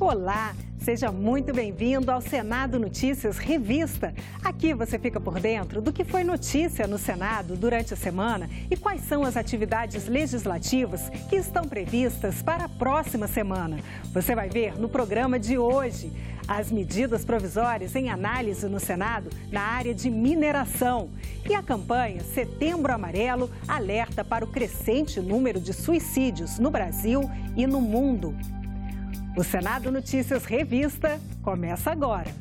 Olá, seja muito bem-vindo ao Senado Notícias Revista. Aqui você fica por dentro do que foi notícia no Senado durante a semana e quais são as atividades legislativas que estão previstas para a próxima semana. Você vai ver no programa de hoje as medidas provisórias em análise no Senado na área de mineração. E a campanha Setembro Amarelo alerta para o crescente número de suicídios no Brasil e no mundo. O Senado Notícias Revista começa agora.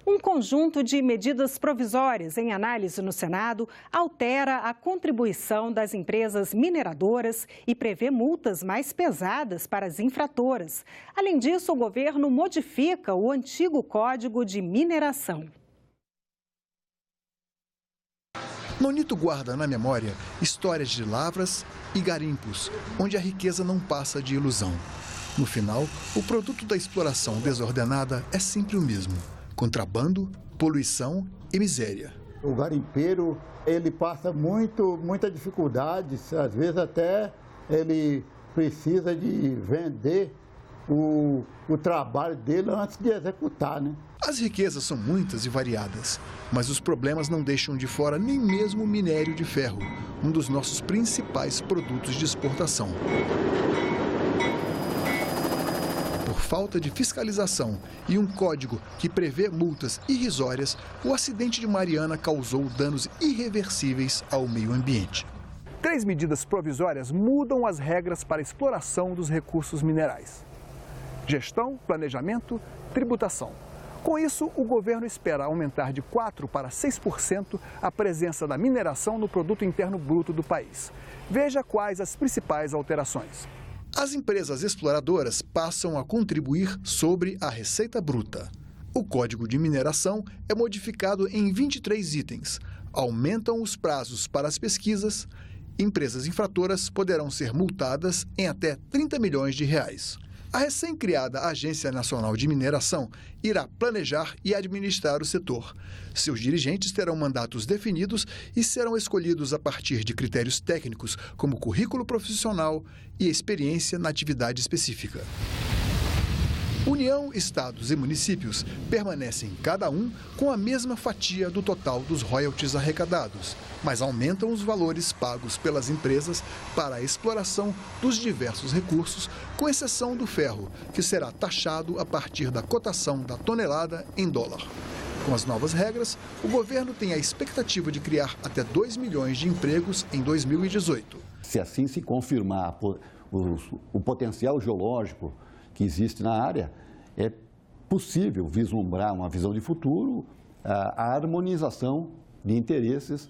Um conjunto de medidas provisórias em análise no Senado altera a contribuição das empresas mineradoras e prevê multas mais pesadas para as infratoras. Além disso, o governo modifica o antigo Código de Mineração. Nonito guarda na memória histórias de lavras e garimpos, onde a riqueza não passa de ilusão. No final, o produto da exploração desordenada é sempre o mesmo: contrabando, poluição e miséria. O garimpeiro, ele passa muita dificuldade, às vezes até ele precisa de vender o trabalho dele antes de executar, né? As riquezas são muitas e variadas, mas os problemas não deixam de fora nem mesmo o minério de ferro, um dos nossos principais produtos de exportação. Por falta de fiscalização e um código que prevê multas irrisórias, o acidente de Mariana causou danos irreversíveis ao meio ambiente. 3 medidas provisórias mudam as regras para a exploração dos recursos minerais: gestão, planejamento, tributação. Com isso, o governo espera aumentar de 4% para 6% a presença da mineração no produto interno bruto do país. Veja quais as principais alterações. As empresas exploradoras passam a contribuir sobre a receita bruta. O Código de Mineração é modificado em 23 itens. Aumentam os prazos para as pesquisas. Empresas infratoras poderão ser multadas em até R$30 milhões. A recém-criada Agência Nacional de Mineração irá planejar e administrar o setor. Seus dirigentes terão mandatos definidos e serão escolhidos a partir de critérios técnicos, como currículo profissional e experiência na atividade específica. União, estados e municípios permanecem cada um com a mesma fatia do total dos royalties arrecadados, mas aumentam os valores pagos pelas empresas para a exploração dos diversos recursos, com exceção do ferro, que será taxado a partir da cotação da tonelada em dólar. Com as novas regras, o governo tem a expectativa de criar até 2 milhões de empregos em 2018. Se assim se confirmar o potencial geológico que existe na área, é possível vislumbrar uma visão de futuro, a harmonização de interesses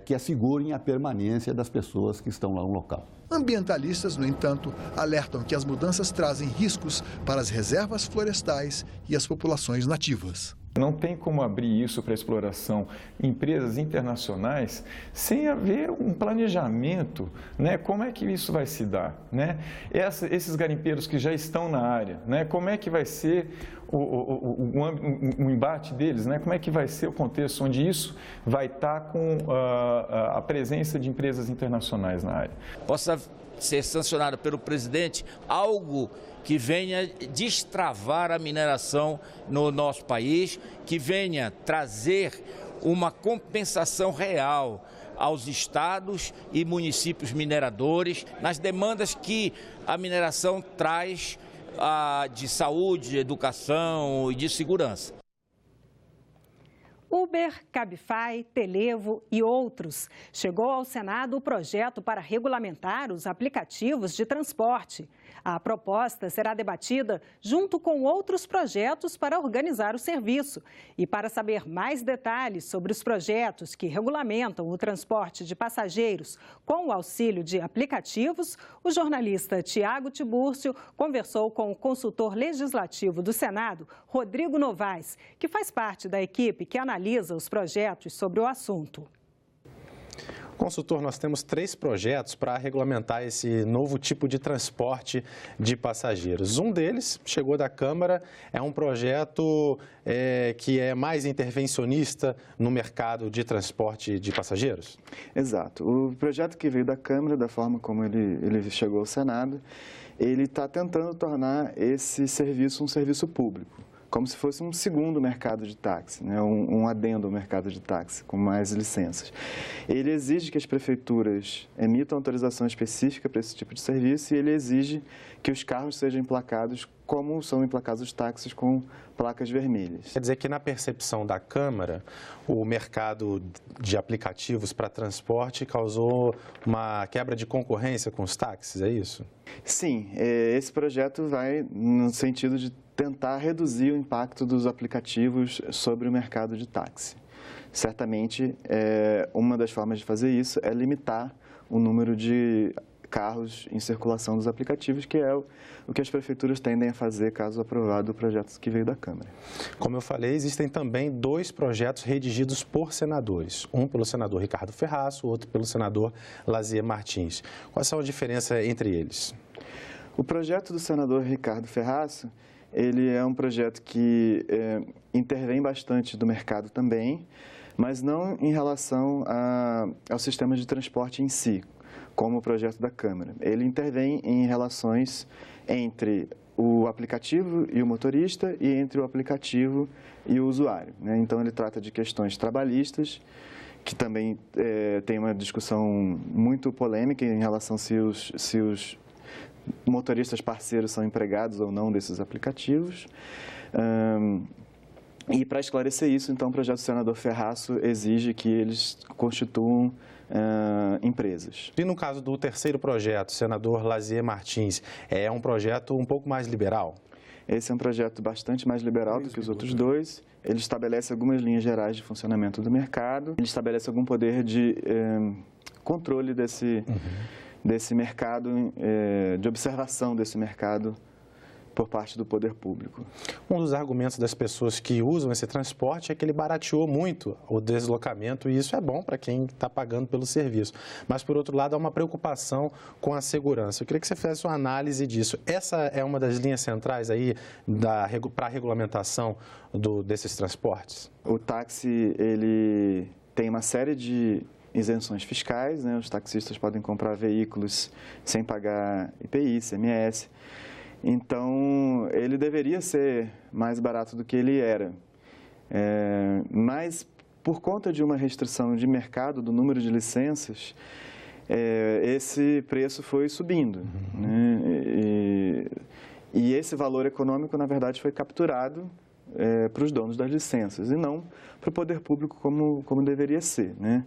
que assegurem a permanência das pessoas que estão lá no local. Ambientalistas, no entanto, alertam que as mudanças trazem riscos para as reservas florestais e as populações nativas. Não tem como abrir isso para exploração empresas internacionais sem haver um planejamento, né? Como é que isso vai se dar, né? Esses garimpeiros que já estão na área, né? Como é que vai ser o embate deles, né? Como é que vai ser o contexto onde isso vai estar com a presença de empresas internacionais na área? Possa ser sancionado pelo presidente algo que venha destravar a mineração no nosso país, que venha trazer uma compensação real aos estados e municípios mineradores nas demandas que a mineração traz de saúde, de educação e de segurança. Uber, Cabify, Televo e outros. Chegou ao Senado o projeto para regulamentar os aplicativos de transporte. A proposta será debatida junto com outros projetos para organizar o serviço. E para saber mais detalhes sobre os projetos que regulamentam o transporte de passageiros com o auxílio de aplicativos, o jornalista Tiago Tibúrcio conversou com o consultor legislativo do Senado, Rodrigo Novaes, que faz parte da equipe que analisa os projetos sobre o assunto. Consultor, nós temos 3 projetos para regulamentar esse novo tipo de transporte de passageiros. Um deles chegou da Câmara, é um projeto que é mais intervencionista no mercado de transporte de passageiros? Exato. O projeto que veio da Câmara, da forma como ele chegou ao Senado, ele está tentando tornar esse serviço um serviço público, como se fosse um segundo mercado de táxi, né? um adendo ao mercado de táxi, com mais licenças. Ele exige que as prefeituras emitam autorização específica para esse tipo de serviço e ele exige que os carros sejam emplacados como são emplacados os táxis, com placas vermelhas. Quer dizer que na percepção da Câmara, o mercado de aplicativos para transporte causou uma quebra de concorrência com os táxis, é isso? Sim, esse projeto vai no sentido de tentar reduzir o impacto dos aplicativos sobre o mercado de táxi. Certamente, uma das formas de fazer isso é limitar o número de carros em circulação dos aplicativos, que é o que as prefeituras tendem a fazer caso aprovado o projeto que veio da Câmara. Como eu falei, existem também 2 projetos redigidos por senadores. Um pelo senador Ricardo Ferraz, o outro pelo senador Lazier Martins. Quais são a diferença entre eles? O projeto do senador Ricardo Ferraz, ele é um projeto que intervém bastante do mercado também, mas não em relação ao sistema de transporte em si, como o projeto da Câmara. Ele intervém em relações entre o aplicativo e o motorista e entre o aplicativo e o usuário, né? Então, ele trata de questões trabalhistas, que também tem uma discussão muito polêmica em relação se os motoristas parceiros são empregados ou não desses aplicativos. E para esclarecer isso, então, o projeto do senador Ferraz exige que eles constituam empresas. E no caso do terceiro projeto, senador Lazier Martins, é um projeto um pouco mais liberal? Esse é um projeto bastante mais liberal do que os outros 2. Ele estabelece algumas linhas gerais de funcionamento do mercado. Ele estabelece algum poder de controle desse mercado, de observação desse mercado por parte do poder público. Um dos argumentos das pessoas que usam esse transporte é que ele barateou muito o deslocamento e isso é bom para quem está pagando pelo serviço. Mas, por outro lado, há uma preocupação com a segurança. Eu queria que você fizesse uma análise disso. Essa é uma das linhas centrais aí para a regulamentação desses transportes? O táxi, ele tem uma série de isenções fiscais, né? Os taxistas podem comprar veículos sem pagar IPI, ICMS. Então, ele deveria ser mais barato do que ele era. Mas, por conta de uma restrição de mercado, do número de licenças, esse preço foi subindo, né? E esse valor econômico, na verdade, foi capturado para os donos das licenças e não para o poder público como deveria ser, né?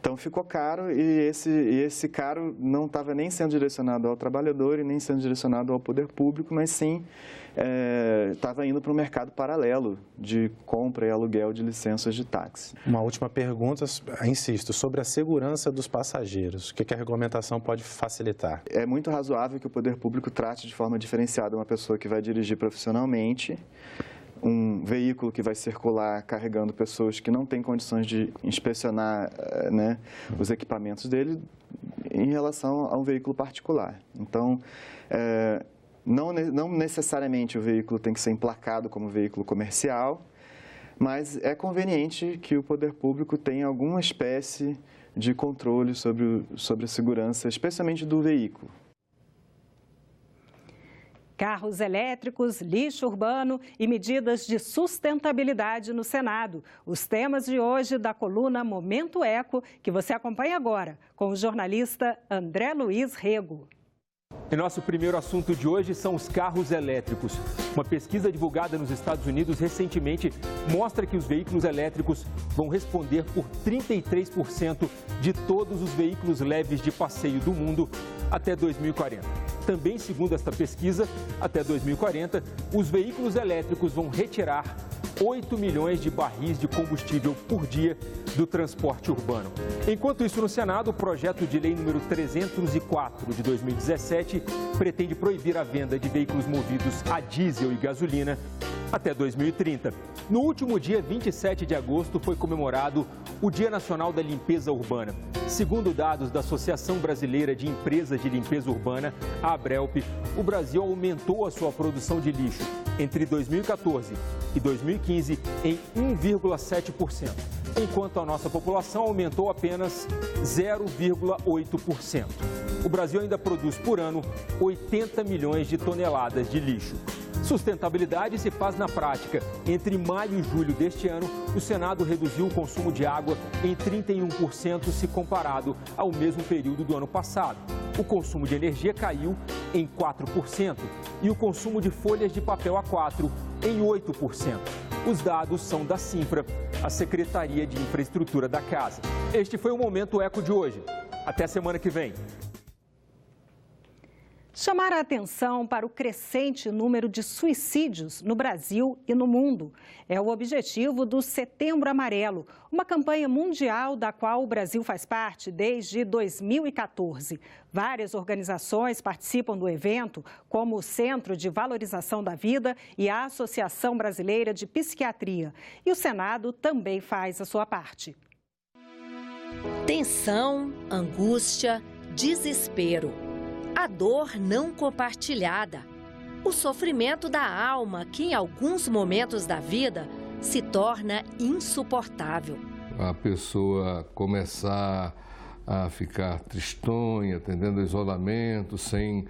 Então, ficou caro e esse caro não estava nem sendo direcionado ao trabalhador e nem sendo direcionado ao poder público, mas sim estava indo para um mercado paralelo de compra e aluguel de licenças de táxi. Uma última pergunta, insisto, sobre a segurança dos passageiros. O que a regulamentação pode facilitar? É muito razoável que o poder público trate de forma diferenciada uma pessoa que vai dirigir profissionalmente, um veículo que vai circular carregando pessoas que não têm condições de inspecionar, né, os equipamentos dele em relação a um veículo particular. Então, não necessariamente o veículo tem que ser emplacado como veículo comercial, mas é conveniente que o poder público tenha alguma espécie de controle sobre a segurança, especialmente do veículo. Carros elétricos, lixo urbano e medidas de sustentabilidade no Senado. Os temas de hoje da coluna Momento Eco, que você acompanha agora, com o jornalista André Luiz Rego. E nosso primeiro assunto de hoje são os carros elétricos. Uma pesquisa divulgada nos Estados Unidos recentemente mostra que os veículos elétricos vão responder por 33% de todos os veículos leves de passeio do mundo até 2040. Também, segundo esta pesquisa, até 2040, os veículos elétricos vão retirar 8 milhões de barris de combustível por dia do transporte urbano. Enquanto isso, no Senado, o projeto de lei número 304 de 2017 pretende proibir a venda de veículos movidos a diesel e gasolina até 2030. No último dia 27 de agosto foi comemorado o Dia Nacional da Limpeza Urbana. Segundo dados da Associação Brasileira de Empresas de Limpeza Urbana, a Abrelp, o Brasil aumentou a sua produção de lixo entre 2014 e 2015 em 1,7%, enquanto a nossa população aumentou apenas 0,8%. O Brasil ainda produz por ano 80 milhões de toneladas de lixo. Sustentabilidade se faz na prática. Entre maio e julho deste ano, o Senado reduziu o consumo de água em 31% se comparado ao mesmo período do ano passado. O consumo de energia caiu em 4% e o consumo de folhas de papel A4 em 8%. Os dados são da Sinfra, a Secretaria de Infraestrutura da Casa. Este foi o Momento Eco de hoje. Até semana que vem. Chamar a atenção para o crescente número de suicídios no Brasil e no mundo. É o objetivo do Setembro Amarelo, uma campanha mundial da qual o Brasil faz parte desde 2014. Várias organizações participam do evento, como o Centro de Valorização da Vida e a Associação Brasileira de Psiquiatria. E o Senado também faz a sua parte. Tensão, angústia, desespero. A dor não compartilhada, o sofrimento da alma que em alguns momentos da vida se torna insuportável. A pessoa começar a ficar tristonha, tendendo ao isolamento, sem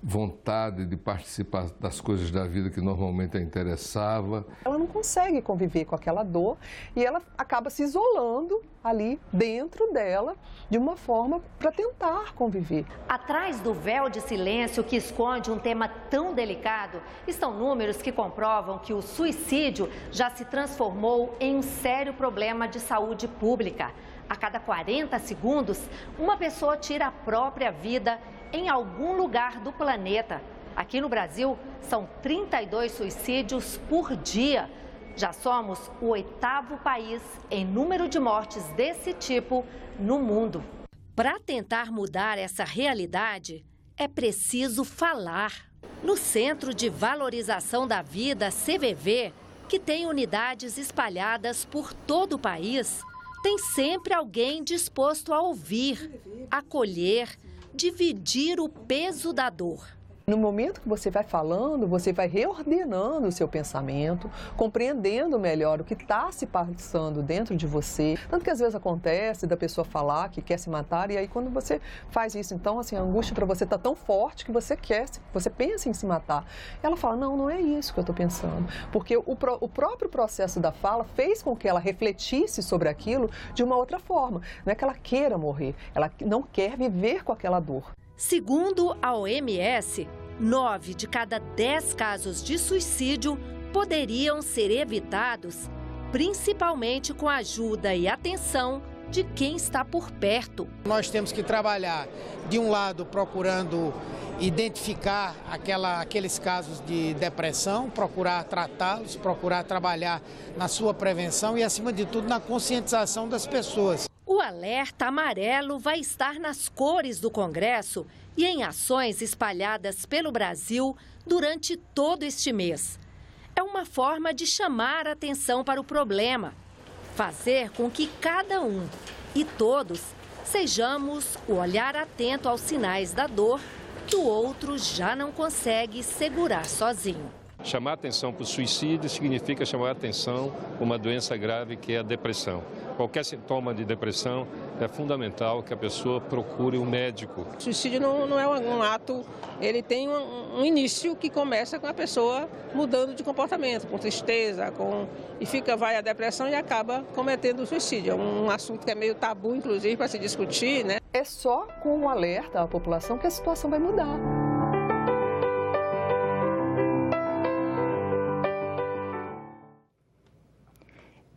vontade de participar das coisas da vida que normalmente a interessava. Ela não consegue conviver com aquela dor e ela acaba se isolando ali dentro dela de uma forma para tentar conviver. Atrás do véu de silêncio que esconde um tema tão delicado, estão números que comprovam que o suicídio já se transformou em um sério problema de saúde pública. A cada 40 segundos, uma pessoa tira a própria vida em algum lugar do planeta. Aqui no Brasil, são 32 suicídios por dia. Já somos o 8º país em número de mortes desse tipo no mundo. Para tentar mudar essa realidade, é preciso falar. No Centro de Valorização da Vida, CVV, que tem unidades espalhadas por todo o país, tem sempre alguém disposto a ouvir, acolher, dividir o peso da dor. No momento que você vai falando, você vai reordenando o seu pensamento, compreendendo melhor o que está se passando dentro de você. Tanto que às vezes acontece da pessoa falar que quer se matar e aí quando você faz isso, então assim, a angústia para você está tão forte que você pensa em se matar. Ela fala, não é isso que eu estou pensando. Porque o próprio processo da fala fez com que ela refletisse sobre aquilo de uma outra forma. Não é que ela queira morrer, ela não quer viver com aquela dor. Segundo a OMS, 9 de cada 10 casos de suicídio poderiam ser evitados, principalmente com a ajuda e atenção de quem está por perto. Nós temos que trabalhar, de um lado, procurando identificar aqueles casos de depressão, procurar tratá-los, procurar trabalhar na sua prevenção e, acima de tudo, na conscientização das pessoas. O alerta amarelo vai estar nas cores do Congresso e em ações espalhadas pelo Brasil durante todo este mês. É uma forma de chamar a atenção para o problema, fazer com que cada um e todos sejamos o olhar atento aos sinais da dor que o outro já não consegue segurar sozinho. Chamar atenção para o suicídio significa chamar atenção para uma doença grave que é a depressão. Qualquer sintoma de depressão é fundamental que a pessoa procure um médico. O suicídio não é um ato, ele tem um início que começa com a pessoa mudando de comportamento, com tristeza, vai à depressão e acaba cometendo o suicídio. É um assunto que é meio tabu, inclusive, para se discutir, né? É só com o alerta à população que a situação vai mudar.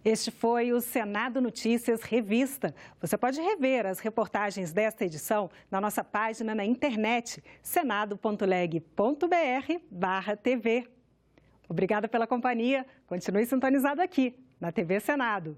Este foi o Senado Notícias Revista. Você pode rever as reportagens desta edição na nossa página na internet, senado.leg.br/TV. Obrigada pela companhia. Continue sintonizado aqui, na TV Senado.